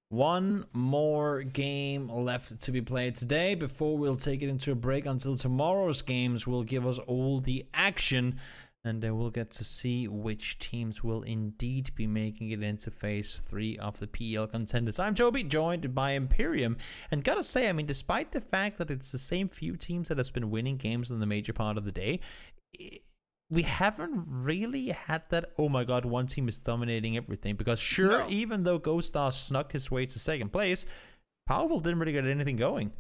One more game left to be played today before we'll take it into a break until tomorrow's games will give us all the action. And we'll get to see which teams will indeed be making it into Phase 3 of the PEL Contenders. I'm Joby, joined by Imperium. And gotta say, I mean, despite the fact that it's the same few teams that has been winning games in the major part of the day, we haven't really had that, oh my god, one team is dominating everything. Because sure, no. Even though Ghost Star snuck his way to second place, Powerful didn't really get anything going.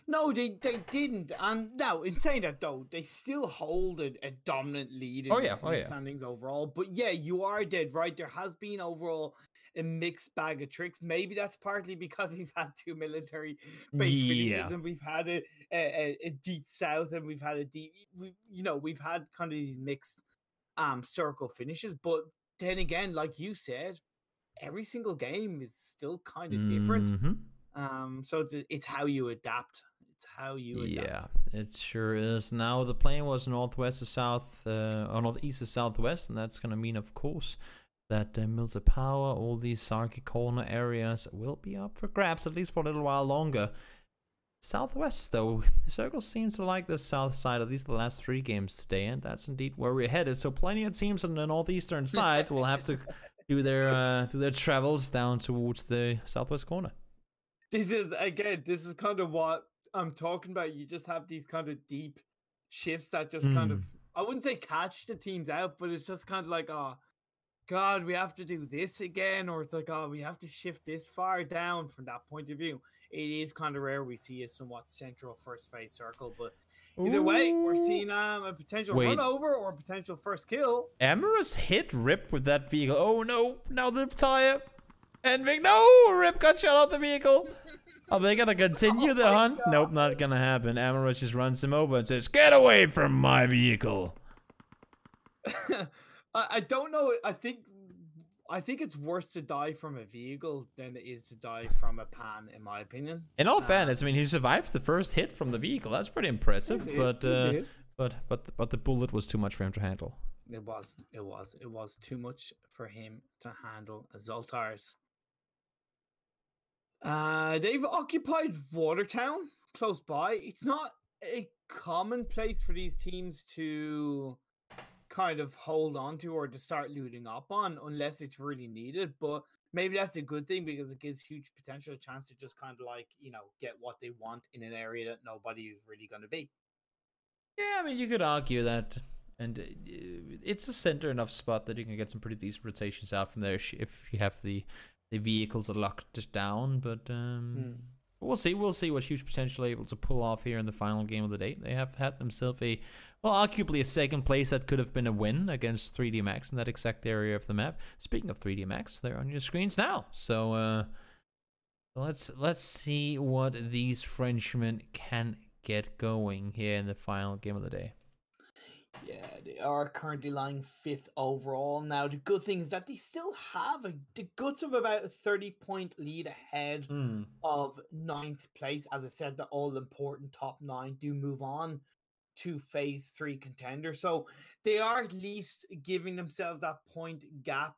No, they didn't. And now, in saying that, though, they still hold a dominant lead in standings overall. But yeah, you are dead right. There has been overall a mixed bag of tricks. Maybe that's partly because we've had two military base finishes and we've had a deep south and we've had we've had kind of these mixed circle finishes. But then again, like you said, every single game is still kind of different. So it's how you adapt. It's how you adapt. Yeah, it sure is. Now the plane was northwest to south, or northeast to southwest, and that's gonna mean, of course, that Mills of Power, all these Sarky corner areas will be up for grabs at least for a little while longer. Southwest, though, the circle seems to like the south side, at least the last 3 games today, and that's indeed where we're headed. So plenty of teams on the northeastern side will have to do their travels down towards the southwest corner. This is kind of what I'm talking about. You just have these kind of deep shifts that just kind of, I wouldn't say catch the teams out, but it's just kind of like, oh, God, we have to do this again. Or it's like, oh, we have to shift this far down from that point of view. It is kind of rare we see a somewhat central first phase circle, but either way, we're seeing a potential run over or a potential first kill. Amorous hit Rip with that vehicle. Oh no, now the tire. Enviik, no! Rip got shot out the vehicle. Are they gonna continue the hunt? God. Nope, not gonna happen. Amorous just runs him over and says, "Get away from my vehicle." I don't know. I think it's worse to die from a vehicle than it is to die from a pan, in my opinion. In all fairness, I mean, he survived the first hit from the vehicle. That's pretty impressive. But the bullet was too much for him to handle. It was too much for him to handle. Zoltar's. They've occupied Watertown close by. It's not a common place for these teams to kind of hold on to or to start looting up on unless it's really needed. But maybe that's a good thing because it gives huge potential chance to just kind of like, get what they want in an area that nobody is really going to be. Yeah, I mean, you could argue that. And it's a center enough spot that you can get some pretty decent rotations out from there if you have the vehicles are locked down. But we'll see. We'll see what huge potential they're able to pull off here in the final game of the day. They have had themselves arguably a second place that could have been a win against 3D Max in that exact area of the map. Speaking of 3D Max, they're on your screens now. So let's see what these Frenchmen can get going here in the final game of the day. Yeah, they are currently lying 5th overall. Now, the good thing is that they still have the guts of about a 30-point lead ahead of 9th place. As I said, the all-important top 9 do move on to Phase 3 contender. So they are at least giving themselves that point gap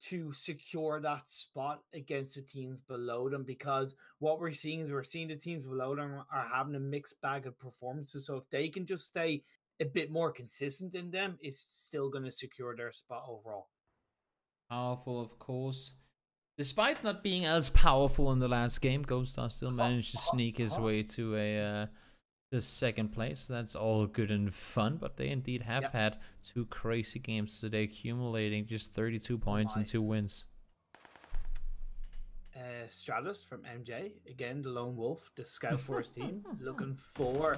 to secure that spot against the teams below them, because what we're seeing is the teams below them are having a mixed bag of performances. So if they can just stay a bit more consistent in them, it's still going to secure their spot overall. Powerful, of course. Despite not being as powerful in the last game, Ghost Star still managed to sneak his way to the second place. That's all good and fun, but they indeed have had 2 crazy games today, accumulating just 32 points and 2 wins. Stratus from MJ, again, the lone wolf, the scout force team, looking for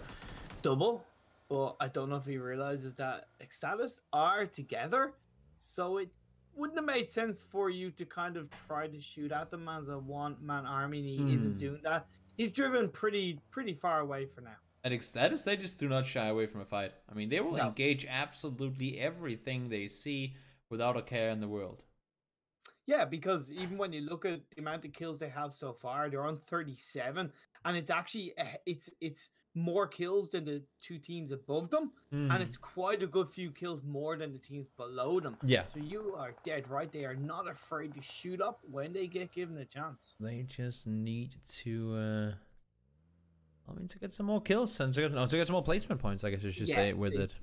double. But I don't know if he realizes that eXtatus are together, so it wouldn't have made sense for you to kind of try to shoot at them as a one-man army, and he isn't doing that. He's driven pretty far away for now. At eXtatus, they just do not shy away from a fight. I mean, they will engage absolutely everything they see without a care in the world. Yeah, because even when you look at the amount of kills they have so far, they're on 37, and it's actually it's more kills than the two teams above them, and it's quite a good few kills more than the teams below them. Yeah. So you are dead right. They are not afraid to shoot up when they get given a chance. They just need to, to get some more kills and to get some more placement points, I guess you should say, with it.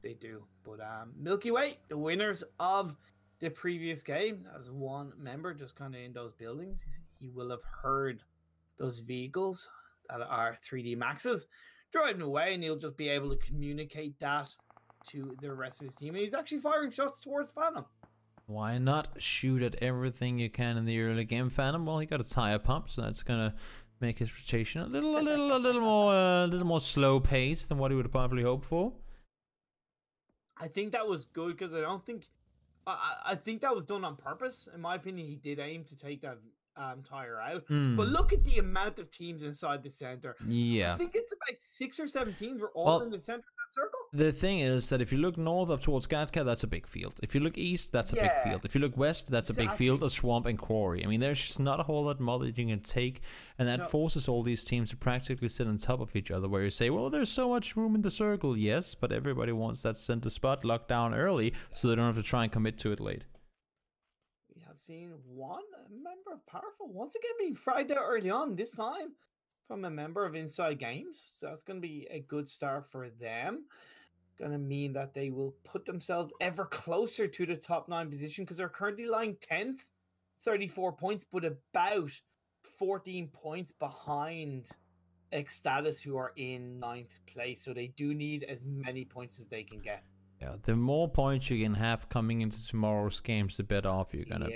They do. But MilkyWay, the winners of the previous game, as one member just kind of in those buildings, he will have heard those vehicles that are 3D Maxes driving away, and he'll just be able to communicate that to the rest of his team. And he's actually firing shots towards Phantom. Why not shoot at everything you can in the early game, Phantom? Well, he got a tire pump, so that's gonna make his rotation a little more slow paced than what he would probably hope for. I think that was good because I think that was done on purpose. In my opinion, he did aim to take that tire out. But look at the amount of teams inside the center. Yeah. I think it's about 6 or 7 teams were all in the center of that circle. The thing is that if you look north up towards Gatka, that's a big field. If you look east, that's a big field. If you look west, that's a big field, a swamp and quarry. I mean, there's just not a whole lot more that you can take, and that forces all these teams to practically sit on top of each other, where you say, well, there's so much room in the circle. Yes, but everybody wants that center spot locked down early, so they don't have to try and commit to it late. Seen one member of Powerful once again being fried out early on, this time from a member of Inside Games. So that's going to be a good start for them. Going to mean that they will put themselves ever closer to the top 9 position, because they're currently lying 10th, 34 points, but about 14 points behind eXtatus, who are in 9th place. So they do need as many points as they can get. Yeah, the more points you can have coming into tomorrow's games, the better off you're gonna be.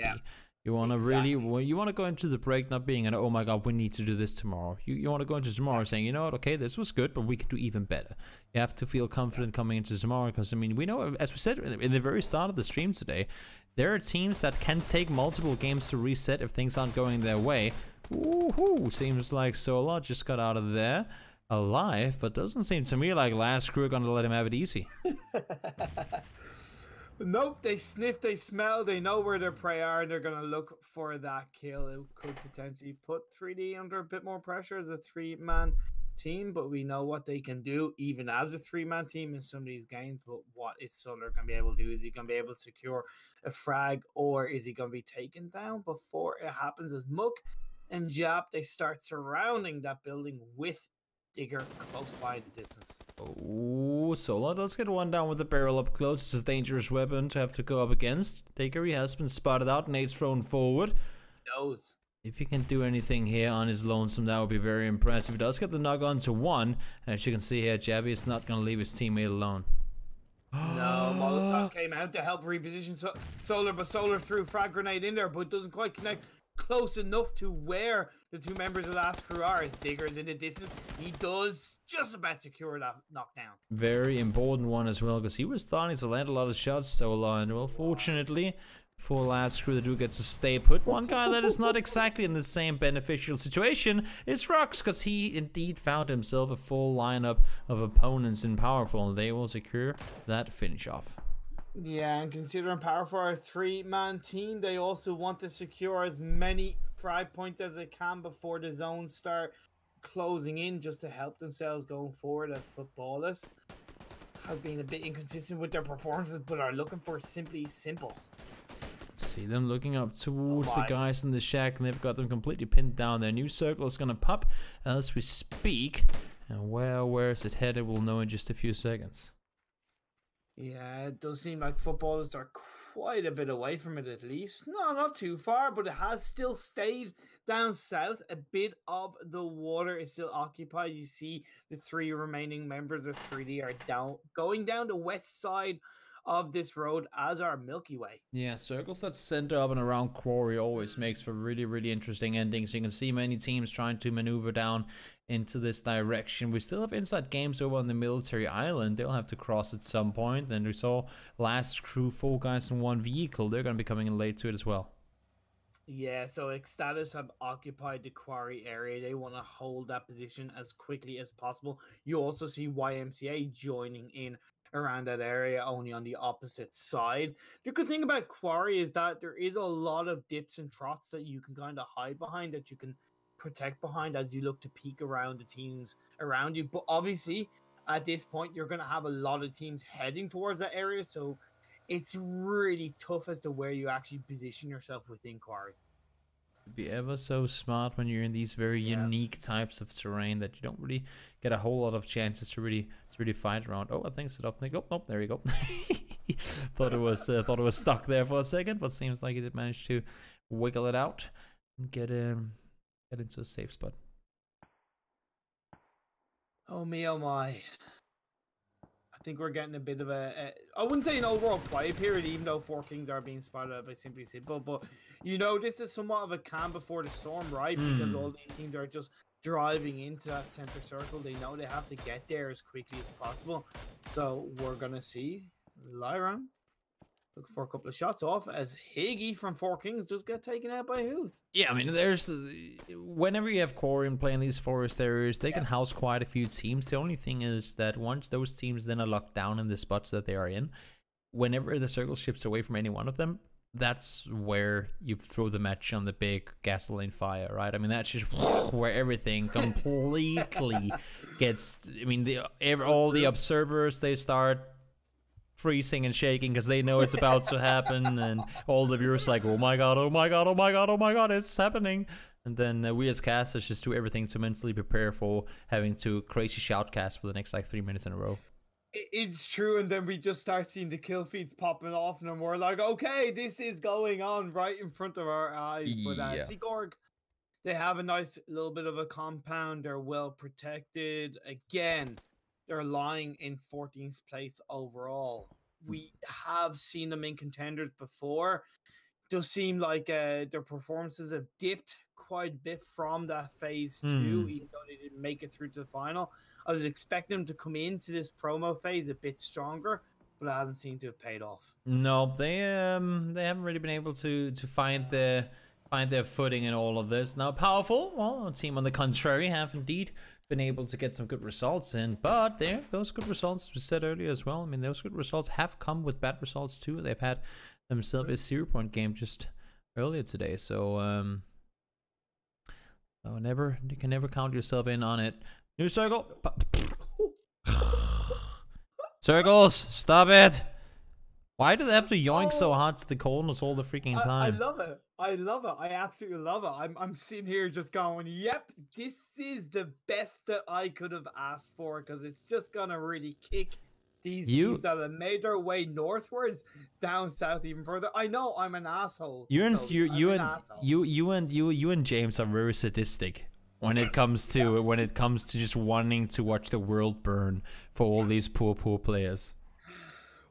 You want to you want to go into the break not being an, oh my god, we need to do this tomorrow. You want to go into tomorrow saying, you know what, okay, this was good, but we can do even better. You have to feel confident coming into tomorrow, because I mean, we know, as we said in the very start of the stream today, there are teams that can take multiple games to reset if things aren't going their way. Woohoo! Seems like Solar just got out of there alive, but doesn't seem to me like last crew are gonna let him have it easy. Nope, they sniff, they smell, they know where their prey are, and they're gonna look for that kill. It could potentially put 3D under a bit more pressure as a 3-man team, but we know what they can do even as a 3-man team in some of these games. But what is Solar gonna be able to do? Is he gonna be able to secure a frag, or is he gonna be taken down before it happens? As Mook and Jap, they start surrounding that building with Digger close by in the distance. Oh, Solar does get one down with the barrel up close. It's a dangerous weapon to have to go up against. Digger, he has been spotted out. Nate's thrown forward. He knows. If he can do anything here on his lonesome, that would be very impressive. He does get the knock on to 1. And as you can see here, Jabby is not going to leave his teammate alone. No, Molotov came out to help reposition Solar, but Solar threw frag grenade in there, but doesn't quite connect close enough to where the 2 members of Last Crew are. As Digger is in the distance, he does just about secure that knockdown. Very important one as well, because he was starting to land a lot of shots, Solar, and well, fortunately for Last Crew, they do get to stay put. One guy that is not exactly in the same beneficial situation is Rux, because he indeed found himself a full lineup of opponents in Powerful, and they will secure that finish off. Yeah, and considering Powerful are a 3-man team, they also want to secure as many frag points as they can before the zones start closing in, just to help themselves going forward, as Futbolist have been a bit inconsistent with their performances, but are looking for simply simple. See them looking up towards the guys in the shack, and they've got them completely pinned down. Their new circle is going to pop as we speak, and where is it headed, we'll know in just a few seconds. Yeah, it does seem like Futbolists are quite a bit away from it, at least. No, not too far, but it has still stayed down south. A bit of the water is still occupied. You see the 3 remaining members of 3D are going down the west side of this road, as are MilkyWay. Yeah, circles that center up and around Quarry always makes for really, really interesting endings. You can see many teams trying to maneuver down into this direction. We still have Inside Games over on the military island. They'll have to cross at some point. And we saw Last Crew, 4 guys in 1 vehicle. They're going to be coming in late to it as well. Yeah, so eXtatus have occupied the quarry area. They want to hold that position as quickly as possible. You also see YMCA joining in around that area, only on the opposite side. The good thing about quarry is that there is a lot of dips and trots that you can kind of hide behind, that you can protect behind as you look to peek around the teams around you. But obviously, at this point, you're going to have a lot of teams heading towards that area. So it's really tough as to where you actually position yourself within Quarry. Be ever so smart when you're in these very unique types of terrain that you don't really get a whole lot of chances to really fight around. Oh, I think it's up. Oh, there you go. thought it was stuck there for a second, but seems like it did manage to wiggle it out and get into a safe spot. Oh me, oh my. I think we're getting a bit of I wouldn't say an overall quiet period, even though 4 Kings are being spotted out by Simply Simple. But, you know, this is somewhat of a calm before the storm, right? Because all these teams are just driving into that center circle. They know they have to get there as quickly as possible. So we're going to see Lyron look for a couple of shots off as Higgy from 4 Kings just get taken out by Huth. Yeah, I mean, there's whenever you have Quarian playing these forest areas, they can house quite a few teams. The only thing is that once those teams then are locked down in the spots that they are in, whenever the circle shifts away from any one of them, that's where you throw the match on the big gasoline fire, right? I mean, that's just where everything completely gets. I mean, all the observers, they start freezing and shaking because they know it's about to happen, and all the viewers like, oh my god, oh my god, oh my god, oh my god, it's happening. And then we as casters just do everything to mentally prepare for having to crazy shoutcast for the next like 3 minutes in a row. It's true, and then we just start seeing the kill feeds popping off, and we're like, okay, this is going on right in front of our eyes. But SEEKORG, they have a nice little bit of a compound. They're well protected. Again, they're lying in 14th place overall. We have seen them in contenders before. It does seem like their performances have dipped quite a bit from that phase 2, even though they didn't make it through to the final. I was expecting them to come into this promo phase a bit stronger, but it hasn't seemed to have paid off. No, they haven't really been able to find their footing in all of this. Now, Powerful, well, a team on the contrary, have indeed been able to get some good results in, but those good results, as we said earlier as well, I mean, those good results have come with bad results too. They've had themselves a 0-point game just earlier today, so you can never count yourself in on it. New circle. Circles, stop it. Why do they have to yoink so hard to the corners all the freaking time? I love it. I love it. I absolutely love it. I'm sitting here just going, yep, this is the best that I could have asked for, because it's just gonna really kick these teams that have made their way northwards down south even further. I know I'm an asshole. You and James are very sadistic when it comes to just wanting to watch the world burn for all these poor players.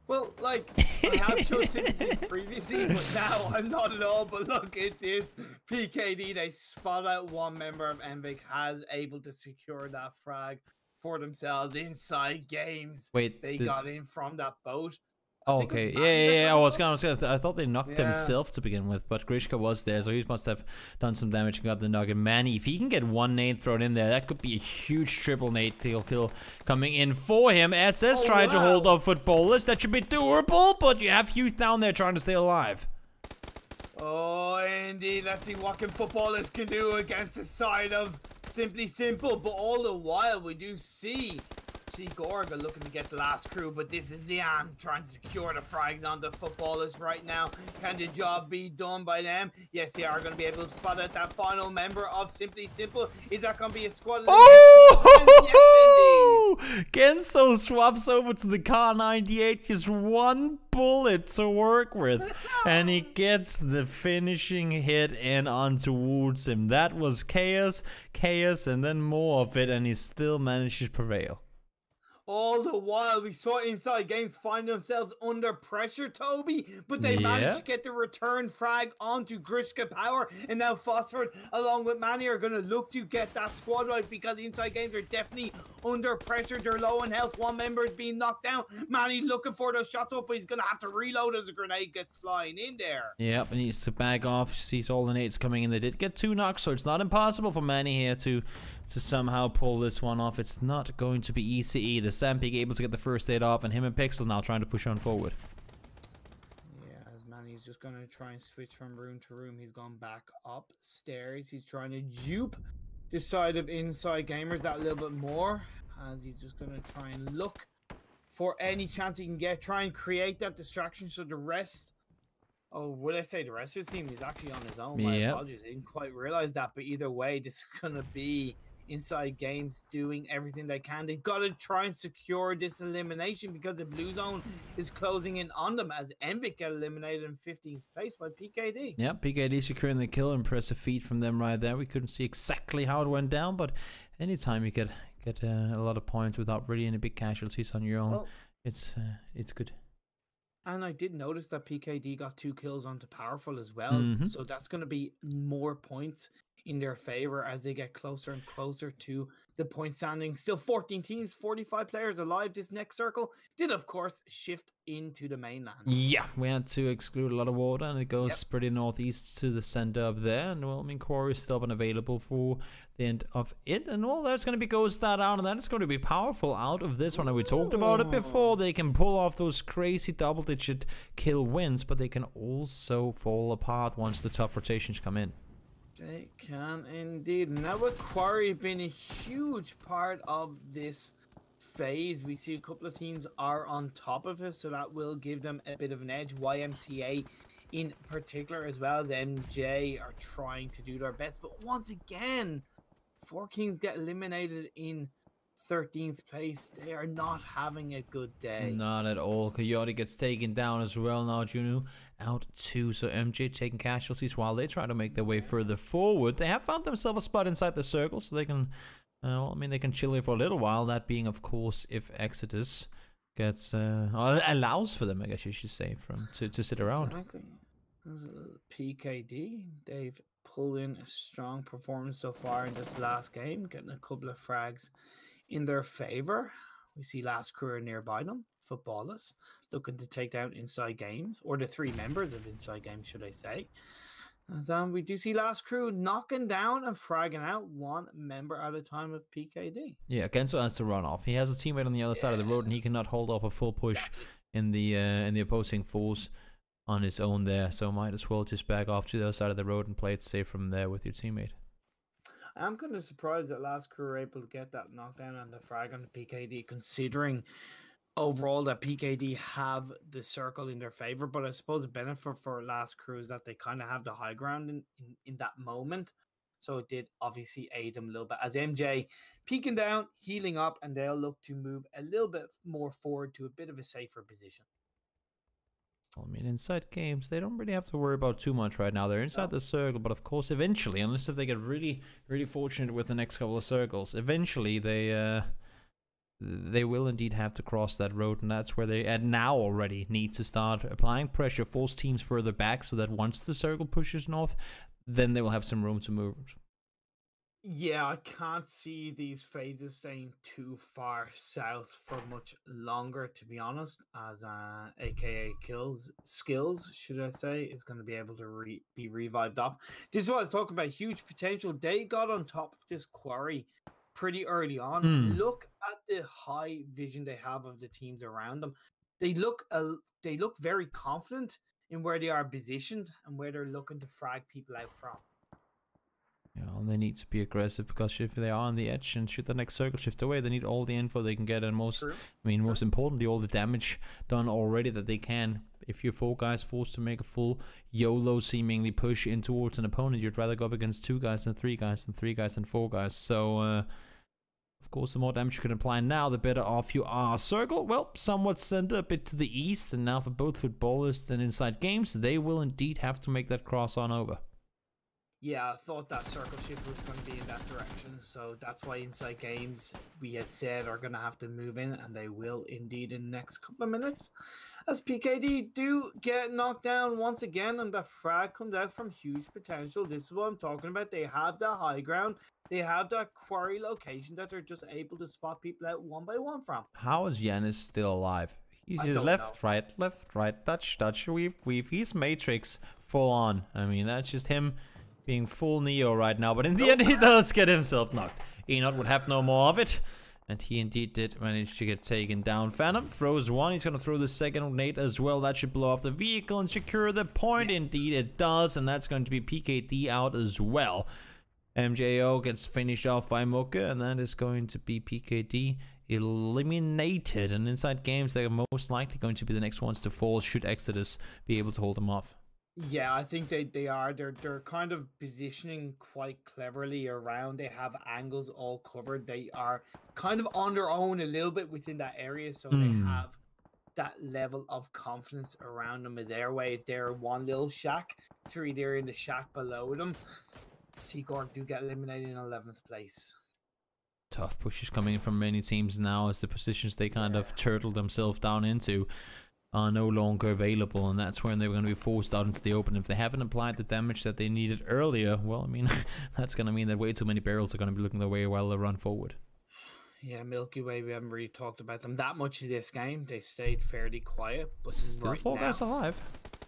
Well, like, I have shown sympathy previously, but now I'm not at all. But look at this. PKD, they spot out one member of Enviik, has able to secure that frag for themselves inside games. Wait, they got in from that boat. Oh, okay, yeah. I thought they knocked themselves to begin with, but Grishka was there, so he must have done some damage and got the nugget. Manny, if he can get one nade thrown in there, that could be a huge triple nade kill coming in for him. SS trying to hold off Futbolist. That should be doable, but you have Huth down there trying to stay alive. Oh, indeed. Let's see what Futbolist can do against the side of Simply Simple, but all the while we do see SEEKORG are looking to get the last crew, but this is Zian trying to secure the frags on the Futbolist right now. Can the job be done by them? Yes, they are going to be able to spot out that final member of Simply Simple. Is that going to be a squad? Oh! Yes, indeed. Genso swaps over to the Kar 98, just one bullet to work with, and he gets the finishing hit in on towards him. That was chaos, and then more of it, and he still manages to prevail. All the while, we saw inside games find themselves under pressure, Toby, but they managed to get the return frag onto Grishka Power, and now Phosphor, along with Manny, are going to look to get that squad right, because inside games are definitely under pressure. They're low in health. One member is being knocked down. Manny looking for those shots up, but he's going to have to reload as a grenade gets flying in there. Yep, and he needs to back off. Sees all the nades coming in. They did get 2 knocks, so it's not impossible for Manny here to somehow pull this one off. It's not going to be easy. The Sampig able to get the first aid off, and him and Pixel now trying to push on forward. Yeah, as Manny's just going to try and switch from room to room. He's gone back upstairs. He's trying to dupe this side of Inside Gamers that little bit more, as he's just going to try and look for any chance he can get, try and create that distraction so the rest, would I say the rest of his team is actually on his own? My apologies, I didn't quite realize that, but either way, this is going to be Inside Games doing everything they can. They've got to try and secure this elimination because the blue zone is closing in on them as Enviik get eliminated in 15th place by PKD. Yeah, PKD securing the kill. Impressive feat from them right there. We couldn't see exactly how it went down, but anytime you get a lot of points without really any big casualties on your own, it's good. And I did notice that PKD got 2 kills onto Powerful as well, so that's going to be more points in their favor as they get closer and closer to the point standing. Still 14 teams, 45 players alive. This next circle did, of course, shift into the mainland. Yeah, we had to exclude a lot of water, and it goes pretty northeast to the center up there. And well, I mean, Quarry is still unavailable for the end of it. And well, there's going to be Ghost out, and that is going to be Powerful out of this one. And we talked about it before. They can pull off those crazy double-digit kill wins, but they can also fall apart once the tough rotations come in. They can indeed. Now with Quarry being a huge part of this phase, we see a couple of teams are on top of it, so that will give them a bit of an edge. YMCA in particular, as well as MJ, are trying to do their best, but once again, 4 Kings get eliminated in 13th place. They are not having a good day. Not at all. Coyote gets taken down as well now. Juno out too. So MJ taking casualties while they try to make their way further forward. They have found themselves a spot inside the circle, so they can, well, I mean, they can chill here for a little while. That being, of course, if eXtatus gets, allows for them, I guess you should say, to sit around. Exactly. PKD, they've pulled in a strong performance so far in this last game, getting a couple of frags in their favor. We see Last Crew nearby them, Futbolist, looking to take down Inside Games, or the 3 members of Inside Games, should I say. As we do see Last Crew knocking down and fragging out 1 member at a time of PKD. Yeah, Genso has to run off. He has a teammate on the other side of the road, and he cannot hold off a full push in the opposing force on his own there. So might as well just back off to the other side of the road and play it safe from there with your teammate. I'm kind of surprised that Last Crew were able to get that knockdown on the frag on the PKD, considering overall that PKD have the circle in their favor. But I suppose the benefit for Last Crew is that they kind of have the high ground in that moment. So it did obviously aid them a little bit. As MJ peeking down, healing up, and they'll look to move a little bit more forward to a bit of a safer position. I mean, Inside Games, they don't really have to worry about too much right now. They're inside the circle, but of course, eventually, unless if they get really, really fortunate with the next couple of circles, eventually they will indeed have to cross that road, and that's where they now already need to start applying pressure, force teams further back, so that once the circle pushes north, then they will have some room to move. Yeah, I can't see these phases staying too far south for much longer, to be honest, as AKA Skills, should I say, is going to be able to be revived up. This is what I was talking about, huge potential. They got on top of this Quarry pretty early on. Look at the high vision they have of the teams around them. They look very confident in where they are positioned and where they're looking to frag people out from. Yeah, and they need to be aggressive, because if they are on the edge and should the next circle shift away, they need all the info they can get, and most importantly, all the damage done already that they can. If you're 4 guys forced to make a full YOLO seemingly push in towards an opponent, you'd rather go up against 2 guys than 3 guys, than 3 guys than 4 guys. So, of course, the more damage you can apply now, the better off you are. Circle, well, somewhat center, a bit to the east, and now for both Futbolist and Inside Games, they will indeed have to make that cross on over. Yeah, I thought that circle shift was going to be in that direction, so that's why Inside Games, we had said, are going to have to move in, and they will indeed in the next couple of minutes. As PKD do get knocked down once again, and the frag comes out from huge potential. This is what I'm talking about. They have that high ground. They have that Quarry location that they're just able to spot people out 1 by 1 from. How is Giannis still alive? He's just left, right, touch. He's Matrix full on. I mean, that's just him being full Neo right now, but in the end he does get himself knocked. Enoch would have no more of it, and he indeed did manage to get taken down. Phantom throws 1, he's going to throw the second grenade as well. That should blow off the vehicle and secure the point. Indeed it does, and that's going to be PKD out as well. MJO gets finished off by Muka, and that is going to be PKD eliminated. And inside games, they're most likely going to be the next ones to fall should eXtatus be able to hold them off. Yeah, I think they are. They're kind of positioning quite cleverly around. They have angles all covered. They are kind of on their own a little bit within that area, so they have that level of confidence around them as Airwaves. They're one little shack, 3 there in the shack below them. SEEKORG do get eliminated in 11th place. Tough pushes coming in from many teams now as the positions they kind of turtle themselves down into are no longer available, and that's when they're going to be forced out into the open. If they haven't applied the damage that they needed earlier, well, I mean, that's going to mean that way too many barrels are going to be looking their way while they run forward. Yeah, MilkyWay, we haven't really talked about them that much this game. They stayed fairly quiet, but still right 4 guys alive.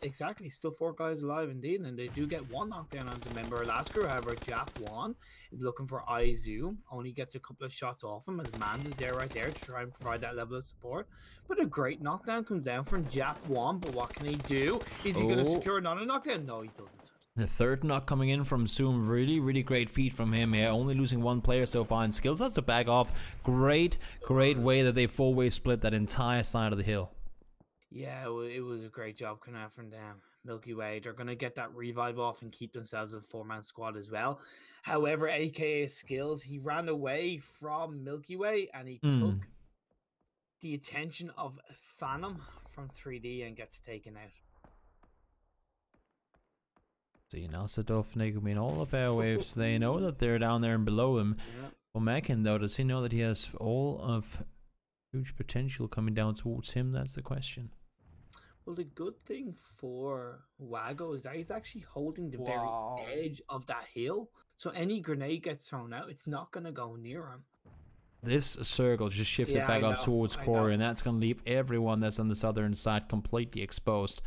Exactly, still 4 guys alive indeed, and they do get 1 knockdown on the member. Last crew, however, Jap1 is looking for iZoom, only gets a couple of shots off him as Mans is there right there to try and provide that level of support. But a great knockdown comes down from Jap1, but what can he do? Is he going to secure another knockdown? No, he doesn't. The third knock coming in from Zoom, really great feat from him here. Only losing 1 player so far, and Skills has to back off. Great way that they 4-way split that entire side of the hill. Yeah, it was a great job coming out from them. MilkyWay, they're going to get that revive off and keep themselves a 4-man squad as well. However, aka Skills, he ran away from MilkyWay and he took the attention of Phantom from 3D and gets taken out. So you know, Sadovnik, I mean, all of Airwaves, they know that they're down there and below him. Yeah. Well, Mackin, though, does he know that he has all of huge potential coming down towards him? That's the question. Well, the good thing for Wago is that he's actually holding the very edge of that hill. So any grenade gets thrown out, it's not going to go near him. This circle just shifted back up towards Corey, and that's going to leave everyone that's on the southern side completely exposed.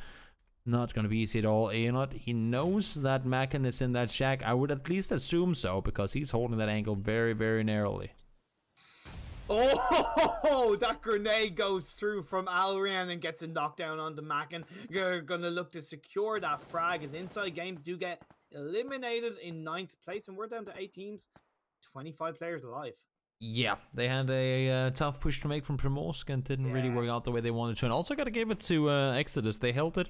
Not going to be easy at all. He knows that Mackin is in that shack. I would at least assume so, because he's holding that angle very narrowly. Oh, that grenade goes through from Alrian and gets a knockdown on the Mackin. You're going to look to secure that frag as Inside Games do get eliminated in 9th place, and we're down to 8 teams, 25 players alive. Yeah, they had a tough push to make from Primorsk and didn't really work out the way they wanted to. And also got to give it to eXtatus. They held it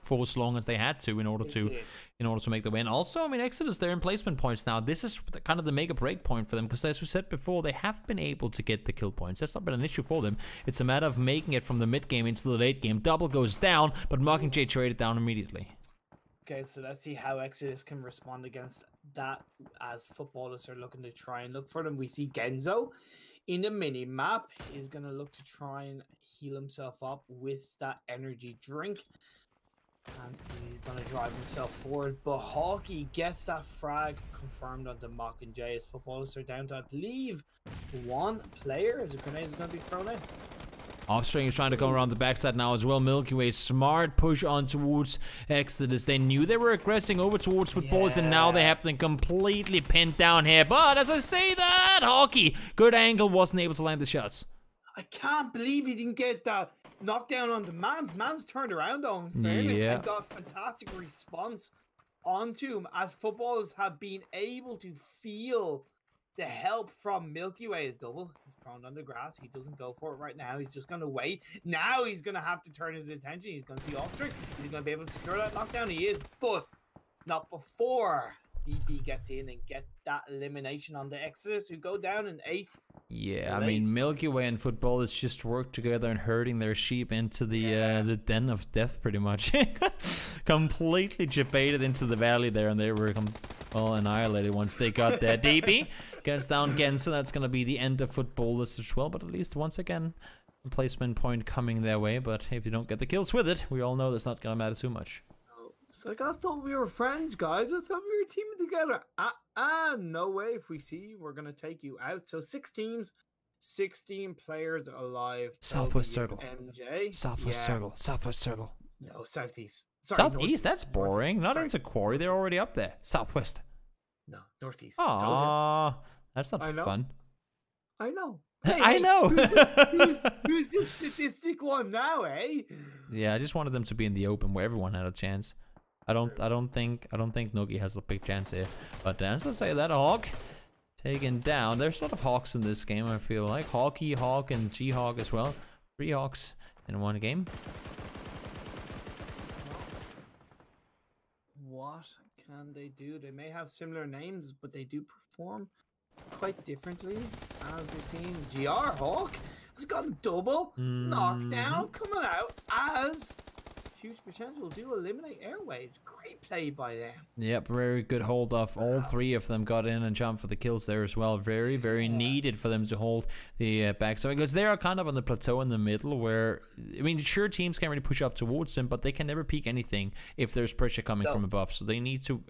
for as long as they had to in order to make the win. Also, I mean, eXtatus, they're in placement points now. This is kind of the make or break point for them, because as we said before, they have been able to get the kill points. That's not been an issue for them. It's a matter of making it from the mid game into the late game. Double goes down, but Mockingjay traded down immediately. Okay, so let's see how eXtatus can respond against that as Futbolist are looking to try and look for them. We see Genzo in the mini map is going to look to try and heal himself up with that energy drink. And he's going to drive himself forward. But Hawkey gets that frag confirmed onto Mockingjay as Futbolists are down to, I believe, 1 player as a grenade is going to be thrown in. Offstring is trying to come around the backside now as well. MilkyWay, smart push on towards eXtatus. They knew they were aggressing over towards Futbolist, and now they have them completely pinned down here. But as I say that, Hawkey, good angle, wasn't able to land the shots. I can't believe he didn't get that knockdown on the Mans. Mans turned around on fairness and got fantastic response onto him as Futbolist have been able to feel the help from MilkyWay. Is double. He's prone on the grass. He doesn't go for it right now. He's just going to wait. Now he's going to have to turn his attention. He's going to see Offstring. Is he going to be able to secure that knockdown? He is, but not before DP gets in and get that elimination on the eXtatus, who go down in 8th. Yeah, I mean, MilkyWay and Futbolist just work together and herding their sheep into the den of death, pretty much. Completely jebaited into the valley there, and they were all annihilated once they got there. DP gets down Genso. That's going to be the end of Futbolist as well, but at least once again, placement point coming their way. But if you don't get the kills with it, we all know that's not going to matter too much. It's like, I thought we were friends, guys. I thought we were teaming together. No way. If we see you, we're going to take you out. So 6 teams, 16 players alive. Southwest circle. MJ. Southwest circle. Southwest circle. No, southeast. Sorry, southeast? That's boring. Not into Quarry. They're already up there. Southwest. No, northeast. Aww. That's not fun. I know. Hey, I know. Who's this statistic one now, eh? Yeah, I just wanted them to be in the open where everyone had a chance. I don't think Noogie has a big chance here. But as I say, that Hawk taken down. There's a lot of Hawks in this game, I feel like. Hawky, Hawk, and G-Hawk as well. 3 Hawks in one game. What can they do? They may have similar names, but they do perform quite differently. As we've seen, GR Hawk has gotten double knockdown coming out as huge potential do eliminate Airwaves. Great play by them. Yep, very good hold off. All 3 of them got in and jumped for the kills there as well. Very, very needed for them to hold the backside, because they are kind of on the plateau in the middle where, I mean, sure, teams can't really push up towards them, but they can never peek anything if there's pressure coming from above. So they need to...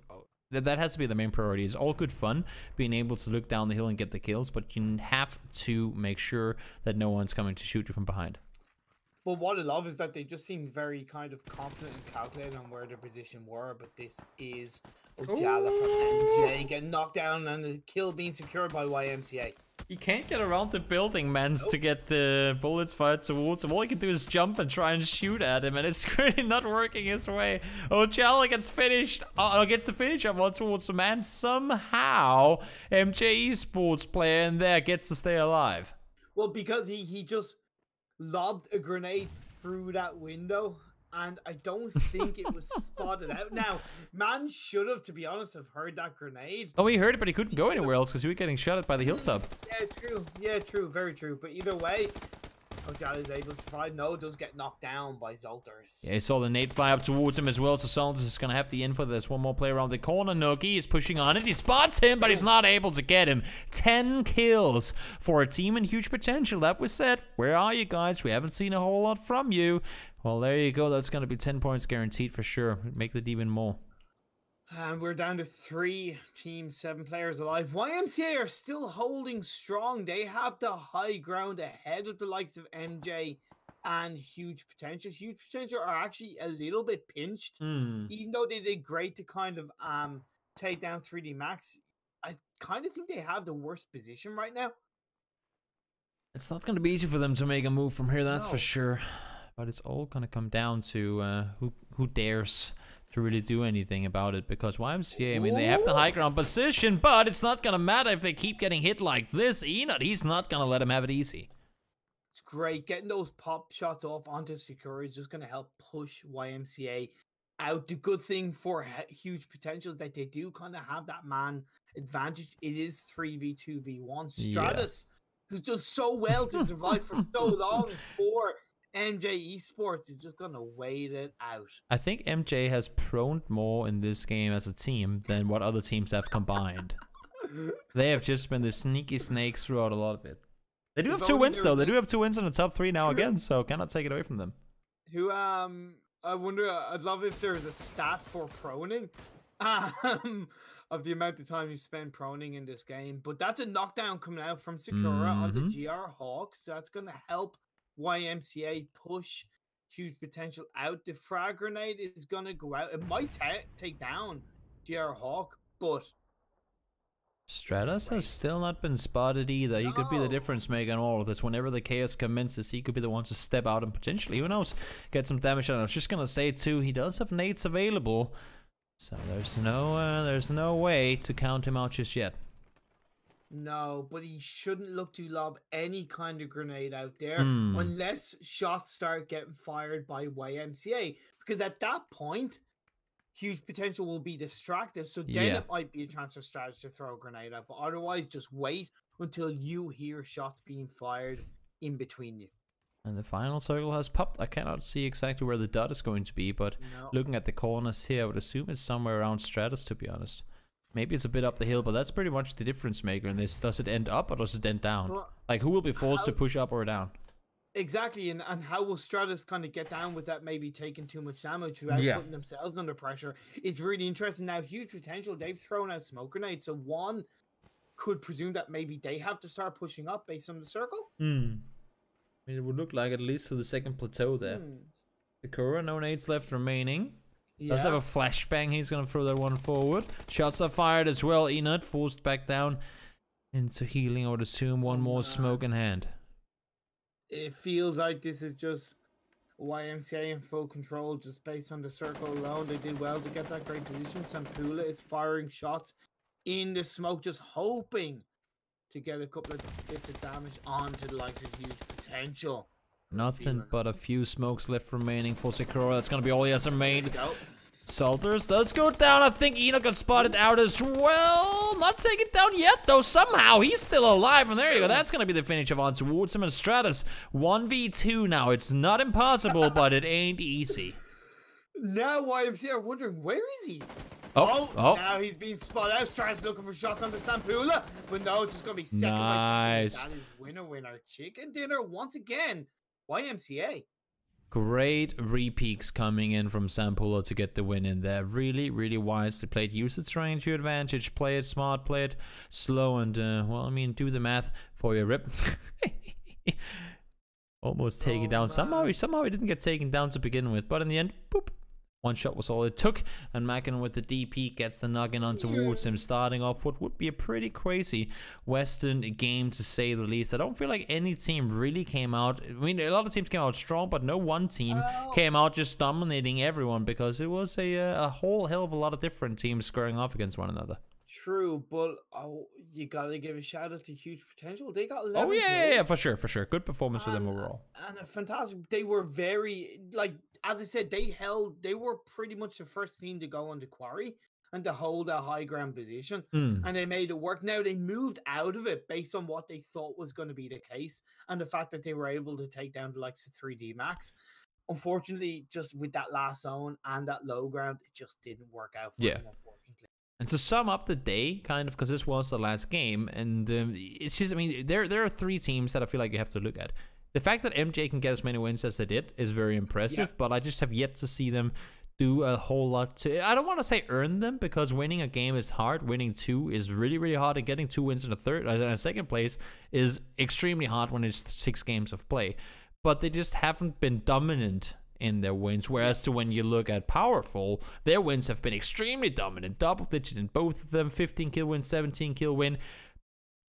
That has to be the main priority. It's all good fun being able to look down the hill and get the kills, but you have to make sure that no one's coming to shoot you from behind. But what I love is that they just seem very kind of confident and calculated on where their position were. But this is Ojala from MJ getting knocked down and the kill being secured by YMCA. You can't get around the building, man, to get the bullets fired towards him. All you can do is jump and try and shoot at him, and it's really not working his way. Ojala gets finished, gets the finish up one towards the man. Somehow, MJ-Esports player in there gets to stay alive. Well, because he just lobbed a grenade through that window, and I don't think it was spotted out. Now, man should have, to be honest, have heard that grenade. Oh, he heard it, but he couldn't go anywhere else because he was getting shot at by the hilltop. Yeah, true. Yeah, true. Very true. But either way, Ojala is able to survive. No, does get knocked down by Zolters. Yeah, he saw the nade fly up towards him as well, so Zolters is going to have the info. There's one more player around the corner. Noogie is pushing on it. He spots him, but he's not able to get him. 10 kills for a team in huge potential. That was said. Where are you guys? We haven't seen a whole lot from you. Well, there you go. That's going to be 10 points guaranteed for sure. Make the demon more. And we're down to 3 teams, 7 players alive. YMCA are still holding strong. They have the high ground ahead of the likes of MJ and Huge Potential. Huge Potential are actually a little bit pinched. Even though they did great to kind of take down 3D Max, I kind of think they have the worst position right now. It's not going to be easy for them to make a move from here, that's for sure. But it's all going to come down to who dares to really do anything about it, because YMCA, I mean, they have the high ground position, but it's not going to matter if they keep getting hit like this. Enot, he's not going to let him have it easy. It's great. Getting those pop shots off onto SEEKORG is just going to help push YMCA out. The good thing for Huge Potentials that they do kind of have that man advantage. It is 3v2v1. Stratus, who's done so well to survive for so long for MJ-Esports, is just going to wait it out. I think MJ has proned more in this game as a team than what other teams have combined. They have just been the sneaky snakes throughout a lot of it. They do have 2 wins, though. They do have 2 wins in the top 3 now again, so cannot take it away from them. Who, I wonder, I'd love if there's a stat for proning of the amount of time you spend proning in this game. But that's a knockdown coming out from SEEKORG onto GR Hawk, so that's going to help YMCA push Huge Potential out. The frag grenade is going to go out. It might take down GR Hawk, but Stratus has still not been spotted either. He could be the difference maker in all of this. Whenever the chaos commences, he could be the one to step out and potentially, who knows, get some damage on. I was just going to say too, he does have nades available, so there's no way to count him out just yet. No, but he shouldn't look to lob any kind of grenade out there unless shots start getting fired by YMCA. Because at that point, Huge Potential will be distracted. So then it might be a transfer strategy to throw a grenade out. But otherwise, just wait until you hear shots being fired in between you. And the final circle has popped. I cannot see exactly where the dot is going to be, but looking at the corners here, I would assume it's somewhere around Stratus, to be honest. Maybe it's a bit up the hill, but that's pretty much the difference maker in this. Does it end up or does it end down? Well, like, who will be forced to push up or down? Exactly, and how will Stratus kind of get down with that, maybe taking too much damage without putting themselves under pressure? It's really interesting. Now, Huge Potential, they've thrown out smoke grenades, so one could presume that maybe they have to start pushing up based on the circle. I mean, it would look like at least to the second plateau there. SEEKORG, no nades left remaining. Does have a flashbang. He's going to throw that one forward. Shots are fired as well. Enot forced back down into healing. I would assume one more smoke in hand. It feels like this is just... YMCA in full control just based on the circle alone. They did well to get that great position. Sampula is firing shots in the smoke, just hoping to get a couple of bits of damage onto the likes of Huge Potential. Nothing but a few smokes left remaining for SEEKORG. That's gonna be all he has remained. Salters does go down. I think Enoch got spotted out as well. Not taken down yet, though. Somehow he's still alive. And there you go. That's going to be the finish of on towards him. And Stratus 1v2 now. It's not impossible, but it ain't easy. Now YMCA are wondering, where is he? Oh. Now he's being spotted out. Stratus looking for shots on the Sampula. But no, it's just going to be second nice. by second. That is winner. Chicken dinner once again. YMCA. Great re-peaks coming in from Sampula to get the win in there. Really, really wisely played. Use its range to your advantage. Play it smart, play it slow, and, well, I mean, do the math for your rip. Almost taken down. Somehow he didn't get taken down to begin with, but in the end, boop. One shot was all it took, and Mackin with the DP gets the noggin on towards him, starting off what would be a pretty crazy Western game, to say the least. I don't feel like any team really came out. I mean, a lot of teams came out strong, but no one team came out just dominating everyone, because it was a whole hell of a lot of different teams squaring off against one another. True, but you gotta give a shout out to Huge Potential. They got 11 yeah, for sure. Good performance for them overall. And a fantastic. They were very, like, as I said, they were pretty much the first team to go on the quarry and to hold a high ground position, and they made it work. Now they moved out of it based on what they thought was going to be the case, and the fact that they were able to take down the likes of 3D Max. Unfortunately, just with that last zone and that low ground, it just didn't work out for them, unfortunately. And to sum up the day, kind of, because this was the last game, and it's just, I mean, there are three teams that I feel like you have to look at. The fact that MJ can get as many wins as they did is very impressive, but I just have yet to see them do a whole lot to, I don't want to say earn them, because winning a game is hard. Winning two is really, really hard, and getting 2 wins in a second place is extremely hard when it's 6 games of play. But they just haven't been dominant in their wins, whereas to when you look at Powerful, their wins have been extremely dominant, double digit in both of them, 15 kill win, 17 kill win.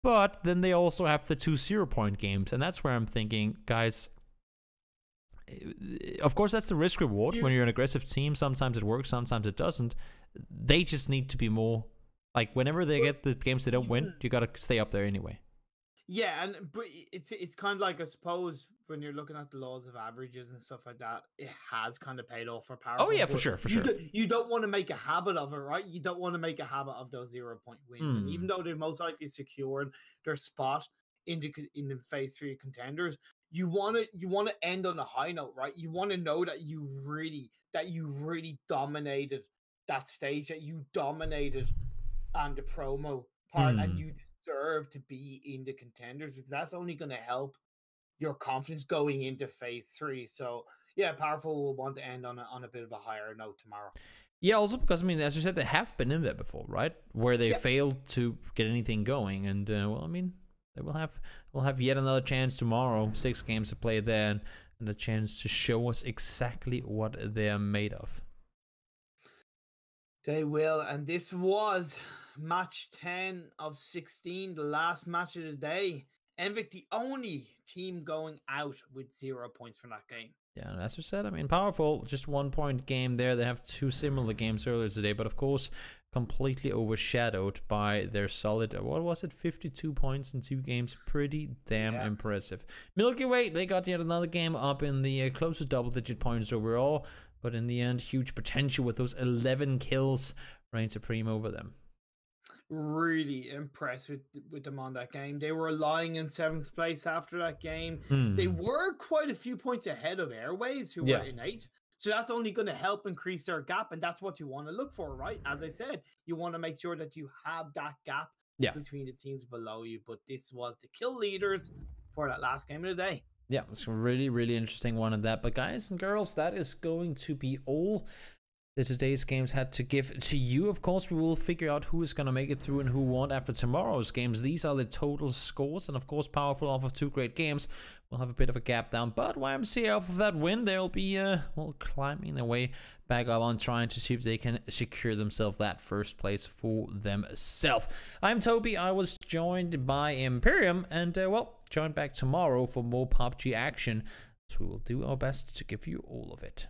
But then they also have the 2 0-point games, and that's where I'm thinking, guys, of course that's the risk reward when you're an aggressive team. Sometimes it works, sometimes it doesn't. They just need to be more, like, whenever they get the games they don't win, you gotta stay up there anyway. Yeah, but it's kind of like, I suppose, when you're looking at the laws of averages and stuff like that, it has kind of paid off for Powerful. Oh yeah, for sure. You don't want to make a habit of it, right? You don't want to make a habit of those 0-point wins. And even though they're most likely secured their spot in the Phase 3 contenders, you want to end on a high note, right? You want to know that you really dominated that stage, that you dominated the promo part, and you deserve to be in the contenders, because that's only going to help your confidence going into Phase 3. So yeah, Powerful will want to end on a bit of a higher note tomorrow. Yeah, also because, I mean, as you said, they have been in there before, right? Where they failed to get anything going, and well, I mean, they will have yet another chance tomorrow. 6 games to play there, and a chance to show us exactly what they're made of. They will, and this was match 10 of 16, the last match of the day. Enviik, the only team going out with 0 points from that game. Yeah, and as we said, I mean, Powerful, just 1-point game there. They have 2 similar games earlier today, but of course, completely overshadowed by their solid, what was it, 52 points in 2 games. Pretty damn impressive. MilkyWay, they got yet another game up in the close to double-digit points overall, but in the end, Huge Potential with those 11 kills reign supreme over them. Really impressed with them on that game. They were lying in 7th place after that game. They were quite a few points ahead of Airwaves, who were in 8th. So that's only going to help increase their gap, and that's what you want to look for, right? As I said, you want to make sure that you have that gap between the teams below you. But this was the kill leaders for that last game of the day. Yeah, it's a really, really interesting one of that. But guys and girls, that is going to be all that today's games had to give to you. Of course, we will figure out who is going to make it through and who won't after tomorrow's games. These are the total scores, and of course, Powerful off of 2 great games will have a bit of a gap down, but YMCA off of that win, they'll be well, climbing their way back up on trying to see if they can secure themselves that first place for themselves. I'm Toby. I was joined by Imperium, and well, join back tomorrow for more PUBG action. So we will do our best to give you all of it.